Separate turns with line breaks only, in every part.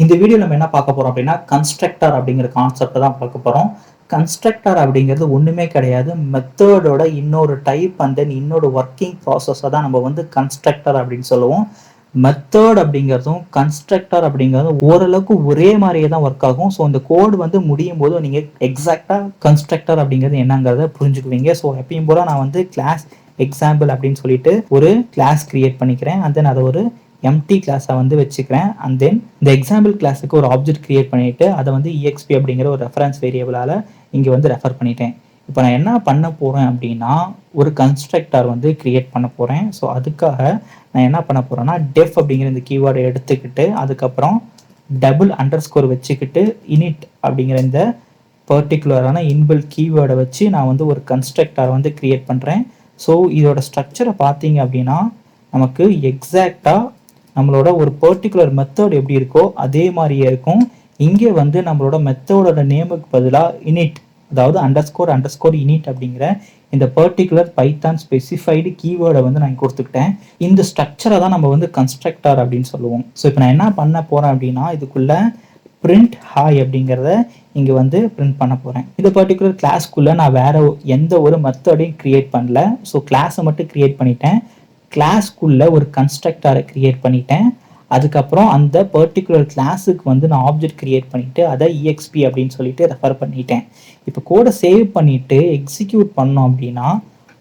இந்த வீடியோ நம்ம என்ன பார்க்க போறோம் அப்படின்னா கன்ஸ்ட்ரக்டர் அப்படிங்கிற கான்செப்ட் தான் பார்க்க போறோம். கன்ஸ்ட்ரக்டர் அப்படிங்கிறது ஒண்ணுமே கிடையாது, மெத்தடோட இன்னொரு டைப் அண்ட் தென் இன்னொரு ஒர்க்கிங் ப்ராசஸை தான் நம்ம வந்து கன்ஸ்ட்ரக்டர் அப்படின்னு சொல்லுவோம். மெத்தட் அப்படிங்கிறதும் கன்ஸ்ட்ரக்டர் அப்படிங்கிறதும் ஓரளவுக்கு ஒரே மாதிரியே தான் ஒர்க் ஆகும். ஸோ இந்த கோடு வந்து முடியும் போது நீங்கள் எக்ஸாக்டாக கன்ஸ்ட்ரக்டர் அப்படிங்கிறது என்னங்கிறத புரிஞ்சுக்குவீங்க. ஸோ எப்பயும் போல நான் வந்து கிளாஸ் எக்ஸாம்பிள் அப்படின்னு சொல்லிட்டு ஒரு கிளாஸ் கிரியேட் பண்ணிக்கிறேன். அண்ட் தென் அதை ஒரு எம்டி கிளாஸை வந்து வச்சுக்கிறேன். அண்ட் தென் இந்த எக்ஸாம்பிள் கிளாஸுக்கு ஒரு ஆப்ஜெக்ட் கிரியேட் பண்ணிட்டு அதை வந்து EXP அப்படிங்கிற ஒரு ரெஃபரன்ஸ் வேரியபிளால் இங்கே வந்து ரெஃபர் பண்ணிட்டேன். இப்போ நான் என்ன பண்ண போகிறேன் அப்படின்னா ஒரு கன்ஸ்ட்ரக்டர் வந்து கிரியேட் பண்ண போகிறேன். ஸோ அதுக்காக நான் என்ன பண்ண போகிறேன்னா டெஃப் அப்படிங்கிற இந்த கீவேர்டை எடுத்துக்கிட்டு அதுக்கப்புறம் டபுள் அண்டர்ஸ்கோர் வச்சுக்கிட்டு இனிட் அப்படிங்கிற இந்த பர்டிகுலரான இன்பில் கீவேர்டை வச்சு நான் வந்து ஒரு கன்ஸ்ட்ரக்டர் வந்து கிரியேட் பண்ணுறேன். ஸோ இதோட ஸ்ட்ரக்சரை பார்த்தீங்க அப்படின்னா நமக்கு எக்ஸாக்டாக நம்மளோட ஒரு பர்டிகுலர் மெத்தட் எப்படி இருக்கோ அதே மாதிரியே இருக்கும். இங்கே வந்து நம்மளோட மெத்தடோட நேமுக்கு பதிலாக இனிட், அதாவது அண்டர்ஸ்கோர் இனிட் அப்படிங்கிற இந்த பர்டிகுலர் பைத்தான் ஸ்பெசிஃபைடு கீவேர்டை வந்து நான் கொடுத்துக்கிட்டேன். இந்த ஸ்ட்ரக்சரை தான் நம்ம வந்து கன்ஸ்ட்ரக்டர் அப்படின்னு சொல்லுவோம். ஸோ இப்போ நான் என்ன பண்ண போகிறேன் அப்படின்னா இதுக்குள்ள பிரிண்ட் ஹாய் அப்படிங்கிறத இங்கே வந்து பிரிண்ட் பண்ண போகிறேன். இந்த பர்டிகுலர் கிளாஸ்க்குள்ளே நான் வேற எந்த ஒரு மெத்தடையும் கிரியேட் பண்ணல. ஸோ கிளாஸை மட்டும் கிரியேட் பண்ணிட்டேன். கிளாஸ்க்குள்ள ஒரு கன்ஸ்ட்ரக்டரை கிரியேட் பண்ணிட்டேன். அதுக்கப்புறம் அந்த பர்டிகுலர் கிளாஸுக்கு வந்து நான் ஆப்ஜெக்ட் கிரியேட் பண்ணிட்டு அதை EXP அப்படின்னு சொல்லிட்டு ரெஃபர் பண்ணிட்டேன். இப்போ கோடை சேவ் பண்ணிட்டு எக்ஸிக்யூட் பண்ணோம் அப்படின்னா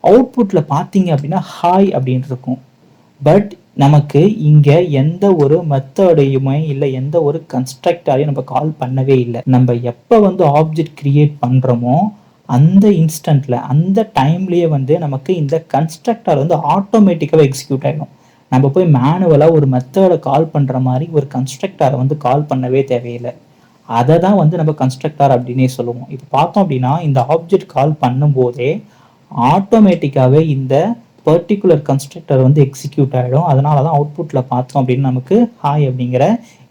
அவுட்புட்ல பார்த்தீங்க அப்படின்னா ஹாய் அப்படின்னு இருக்கும். பட் நமக்கு இங்கே எந்த ஒரு மெத்தடையுமே இல்லை, எந்த ஒரு கன்ஸ்ட்ரக்டரையும் நம்ம கால் பண்ணவே இல்லை. நம்ம எப்போ வந்து ஆப்ஜெக்ட் கிரியேட் பண்ணுறோமோ அந்த இன்ஸ்டன்ட்ல அந்த டைம்லயே வந்து நமக்கு இந்த கன்ஸ்ட்ரக்டர் வந்து ஆட்டோமேட்டிக்காக எக்ஸிக்யூட் ஆகிடும். நம்ம போய் மேனுவலாக ஒரு மெத்தடை கால் பண்ணுற மாதிரி ஒரு கன்ஸ்ட்ரக்டரை வந்து கால் பண்ணவே தேவையில்லை. அதை தான் வந்து நம்ம கன்ஸ்ட்ரக்டர் அப்படின்னே சொல்லுவோம். இப்போ பார்த்தோம் அப்படின்னா இந்த ஆப்ஜெக்ட் கால் பண்ணும்போதே ஆட்டோமேட்டிக்காகவே இந்த பர்டிகுலர் கன்ஸ்ட்ரக்டர் வந்து எக்ஸிக்யூட் ஆகிடும். அதனால தான் அவுட்புட்டில் பார்த்தோம் அப்படின்னு நமக்கு ஹாய் அப்படிங்கிற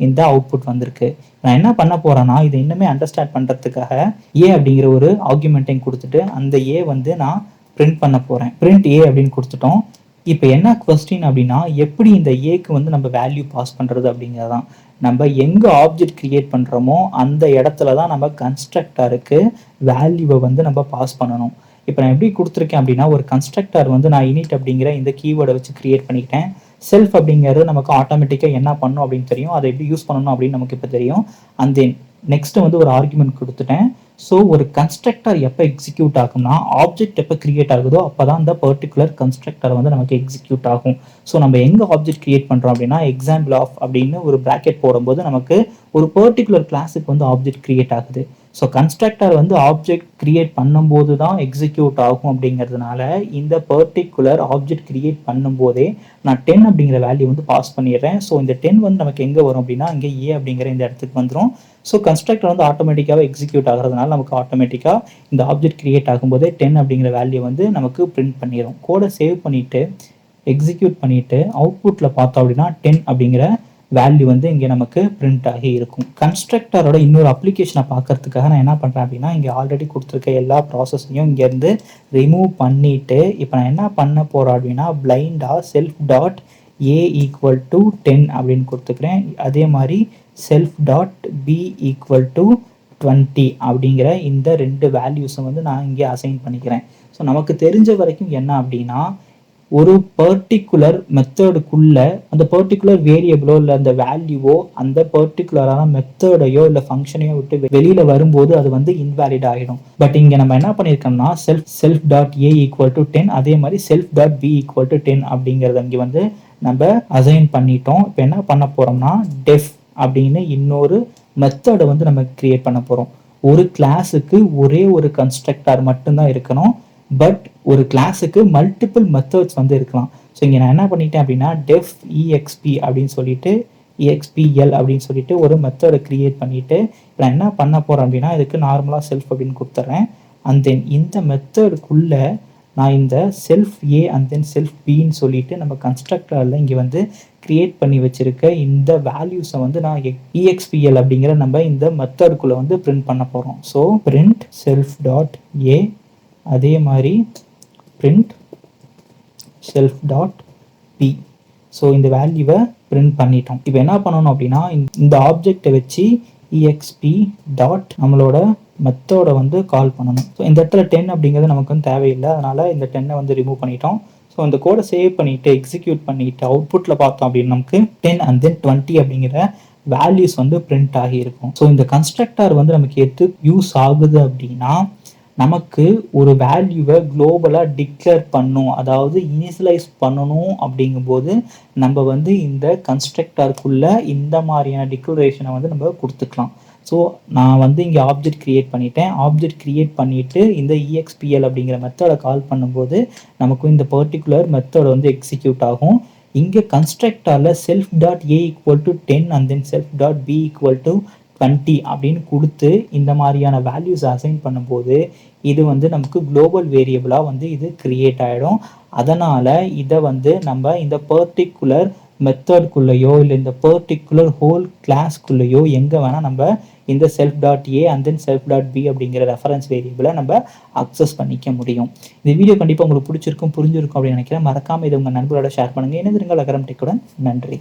இந்த அவுட்புட் வந்திருக்கு. நான் என்ன பண்ண போகிறேன்னா இதை இன்னுமே அண்டர்ஸ்டாண்ட் பண்ணுறதுக்காக ஏ அப்படிங்கிற ஒரு ஆர்குமெண்ட்டையும் கொடுத்துட்டு அந்த ஏ வந்து நான் பிரிண்ட் பண்ண போகிறேன். பிரிண்ட் ஏ அப்படின்னு கொடுத்துட்டோம். இப்போ என்ன கொஸ்டின் அப்படின்னா எப்படி இந்த ஏக்கு வந்து நம்ம வேல்யூ பாஸ் பண்ணுறது அப்படிங்கிறது தான். நம்ம எங்கே ஆப்ஜெக்ட் கிரியேட் பண்ணுறோமோ அந்த இடத்துல தான் நம்ம கன்ஸ்ட்ரக்டருக்கு வேல்யூவை வந்து நம்ம பாஸ் பண்ணணும். இப்போ நான் எப்படி கொடுத்துருக்கேன் அப்படின்னா ஒரு கன்ஸ்ட்ரக்டர் வந்து நான் இனிட் அப்படிங்கிற இந்த கீவேர்டை வச்சு கிரியேட் பண்ணிக்கிட்டேன். செல்ஃப் அப்படிங்கிறது நமக்கு ஆட்டோமேட்டிக்காக என்ன பண்ணும் அப்படின்னு தெரியும், அதை எப்படி யூஸ் பண்ணணும் அப்படின்னு நமக்கு இப்போ தெரியும். அண்ட் தென் நெக்ஸ்ட் வந்து ஒரு ஆர்குமெண்ட் கொடுத்துட்டேன். ஸோ ஒரு கன்ஸ்ட்ரக்டர் எப்போ எக்ஸிக்யூட் ஆகும்னா ஆப்ஜெக்ட் எப்போ கிரியேட் ஆகுதோ அப்போ தான் அந்த பர்டிகுலர் கன்ஸ்ட்ரக்டர் வந்து நமக்கு எக்ஸிக்யூட் ஆகும். ஸோ நம்ம எங்கே ஆப்ஜெக்ட் கிரியேட் பண்ணுறோம் அப்படின்னா எக்ஸாம்பிள் ஆஃப் அப்படின்னு ஒரு ப்ராக்கெட் போடும்போது நமக்கு ஒரு பர்டிகுலர் கிளாஸுக்கு வந்து ஆப்ஜெக்ட் கிரியேட் ஆகுது. ஸோ கன்ஸ்ட்ரக்டர் வந்து ஆப்ஜெக்ட் கிரியேட் பண்ணும்போது தான் எக்ஸிக்யூட் ஆகும் அப்படிங்கிறதுனால இந்த பர்டிகுலர் ஆப்ஜெக்ட் கிரியேட் பண்ணும்போதே நான் 10 அப்படிங்கிற வேல்யூ வந்து பாஸ் பண்ணிடுறேன். ஸோ இந்த 10 வந்து நமக்கு எங்கே வரும் அப்படின்னா இங்கே ஏ அப்படிங்கிற இந்த இடத்துக்கு வந்துடும். ஸோ கன்ஸ்ட்ரக்டர் வந்து ஆட்டோமேட்டிக்காக எக்ஸிக்யூட் ஆகிறதுனால நமக்கு ஆட்டோமேட்டிக்காக இந்த ஆப்ஜெக்ட் கிரியேட் ஆகும்போதே 10 அப்படிங்கிற வேல்யூ வந்து நமக்கு பிரிண்ட் பண்ணிடும். கோடை சேவ் பண்ணிவிட்டு எக்ஸிக்யூட் பண்ணிவிட்டு அவுட்புட்டில் பார்த்தோம் அப்படின்னா 10 அப்படிங்கிற வேல்யூ வந்து இங்கே நமக்கு பிரிண்ட் ஆகி இருக்கும். கன்ஸ்ட்ரக்டரோட இன்னொரு அப்ளிகேஷனை பார்க்கறதுக்காக நான் என்ன பண்ணுறேன் அப்படின்னா இங்கே ஆல்ரெடி கொடுத்துருக்க எல்லா ப்ராசஸையும் இங்கேருந்து ரிமூவ் பண்ணிவிட்டு இப்போ நான் என்ன பண்ண போகிறேன் அப்படின்னா பிளைண்டாக self dot A equal to 10 அப்படின்னு கொடுத்துக்கிறேன். அதே மாதிரி self dot B equal to 20 அப்படிங்கிற இந்த ரெண்டு வேல்யூஸை வந்து நான் இங்கே அசைன் பண்ணிக்கிறேன். ஸோ நமக்கு தெரிஞ்ச வரைக்கும் என்ன அப்படின்னா ஒரு பர்டிகுலர் மெத்தடுக்குள்ள அந்த பர்டிகுலர் வேரியபிளோ இல்லை அந்த வேல்யூவோ அந்த பர்டிகுலரான மெத்தடையோ இல்லை ஃபங்க்ஷனையோ விட்டு வெளியில வரும்போது அது வந்து இன்வேலிட் ஆகிடும். பட் இங்கே நம்ம என்ன பண்ணியிருக்கோம்னா self dot A equal to 10 அதே மாதிரி self dot B equal to 10 அப்படிங்கிறத இங்கே வந்து நம்ம அசைன் பண்ணிட்டோம். இப்போ என்ன பண்ண போறோம்னா டெஃப் அப்படின்னு இன்னொரு மெத்தடை வந்து நம்ம கிரியேட் பண்ண போறோம். ஒரு கிளாஸுக்கு ஒரே ஒரு கன்ஸ்ட்ரக்டர் மட்டும்தான் இருக்கணும். பட் ஒரு கிளாஸுக்கு மல்டிபிள் மெத்தட்ஸ் வந்து இருக்கலாம். ஸோ இங்கே நான் என்ன பண்ணிட்டேன் அப்படின்னா டெஃப் EXP அப்படின்னு சொல்லிட்டு EXPL அப்படின்னு சொல்லிட்டு ஒரு மெத்தடை கிரியேட் பண்ணிட்டு நான் என்ன பண்ண போறேன் அப்படின்னா இதுக்கு நார்மலாக செல்ஃப் அப்படின்னு கொடுத்துட்றேன். அண்ட் தென் இந்த மெத்தடுக்குள்ள நான் இந்த self A and then self பின்னு சொல்லிட்டு நம்ம கன்ஸ்ட்ரக்டரில் இங்கே வந்து கிரியேட் பண்ணி வச்சிருக்க இந்த வேல்யூஸை வந்து நான் EXPL அப்படிங்கிற நம்ம இந்த மெத்தடுக்குள்ளே வந்து பிரிண்ட் பண்ண போகிறோம். So print self dot A அதே மாதிரி print self dot B. So இந்த வேல்யூவை பிரிண்ட் பண்ணிட்டோம். இப்போ என்ன பண்ணணும் அப்படின்னா, இந்த ஆப்ஜெக்டை வச்சு exp டாட் நம்மளோட மெத்தோட வந்து கால் பண்ணணும். ஸோ இந்த இடத்துல 10 அப்படிங்கிறது நமக்கு வந்து தேவையில்லை, அதனால இந்த 10 வந்து ரிமூவ் பண்ணிட்டோம். ஸோ இந்த கோடை சேவ் பண்ணிட்டு எக்ஸிக்யூட் பண்ணிட்டு அவுட்புட்டில் பார்த்தோம் அப்படின்னு நமக்கு 10 அண்ட் தென் 20 அப்படிங்கிற வேல்யூஸ் வந்து பிரிண்ட் ஆகியிருக்கும். ஸோ இந்த கன்ஸ்ட்ரக்டர் வந்து நமக்கு எது யூஸ் ஆகுது அப்படின்னா, நமக்கு ஒரு வேல்யூவை குளோபலாக டிக்ளேர் பண்ணும், அதாவது இனிஷியலைஸ் பண்ணணும் அப்படிங்கும்போது நம்ம வந்து இந்த கன்ஸ்ட்ரக்டருக்குள்ள இந்த மாதிரியான டிக்ளரேஷனை வந்து நம்ம கொடுத்துக்கலாம். ஸோ நான் வந்து இங்கே ஆப்ஜெக்ட் கிரியேட் பண்ணிட்டேன். ஆப்ஜெக்ட் கிரியேட் பண்ணிவிட்டு இந்த EXPL அப்படிங்கிற மெத்தடை கால் பண்ணும்போது நமக்கு இந்த பர்டிகுலர் மெத்தட் வந்து எக்ஸிக்யூட் ஆகும். இங்கே கன்ஸ்ட்ரக்டரில் self dot A equal to 10 and then self dot B equal to 20 அப்படின்னு கொடுத்து இந்த மாதிரியான வேல்யூஸ் அசைன் பண்ணும்போது இது வந்து நமக்கு குளோபல் வேரியபிளாக வந்து இது கிரியேட் ஆகிடும். அதனால் இதை வந்து நம்ம இந்த பர்டிகுலர் மெத்தட்குள்ளேயோ இல்லை இந்த பர்டிகுலர் ஹோல் கிளாஸ்க்குள்ளேயோ எங்கே வேணால் நம்ம இந்த self dot A and then self dot B அப்படிங்கிற ரெஃபரன்ஸ் வேரியபிளை நம்ம அக்சஸ் பண்ணிக்க முடியும். இந்த வீடியோ கண்டிப்பாக உங்களுக்கு பிடிச்சிருக்கும், புரிஞ்சிருக்கும் அப்படின்னு நினைக்கிறேன். மறக்காமல் இது உங்கள் நண்பர்களோட ஷேர் பண்ணுங்கள். இணைந்திருங்கள் அகரம் டெக்குடன். நன்றி.